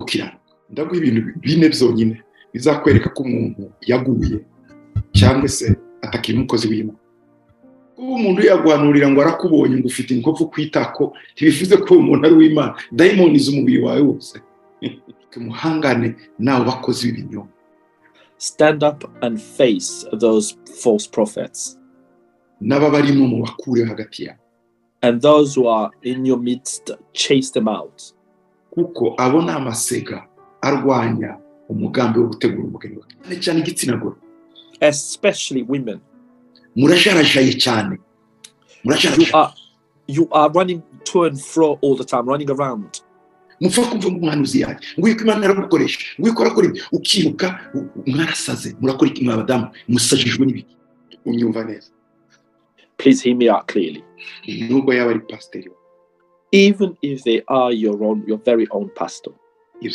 gukiranuka. Ndaguha ibintu bine byonyine bizakwereka ko umuntu yaguye cyangwa se atakiri umukozi w'Imana. Kuba umuntu yaguhanurira ngo arakubonye ngo ufite inkovu kwitako ntibivuze ko umuntu ari w'Imana. Dayimoniza umubiri wawe wose. Muhangane nawe bakozi b'ibinyoma. Stand up and face those false prophets. Naba barimo mu bakure hagati yabo. And those who are in your midst, chase them out. Kuko abona amasega arwanya umugambi wo gutegura umugeni wawe. Cyane igitsina gore. Especially women. Murasharajaye cyane. You are running to and fro all the time, running around. Mupfa kumva umuhanuzi yaje ngo yuko Imana aragukoresha ngo ikora kuri ukiruka mwarasaze murakora iki mwabadamu musajijwe n'ibiki unyumva neza. Please hear me out clearly. Nubwo yaba ari pastor, even if they are your very own pastor,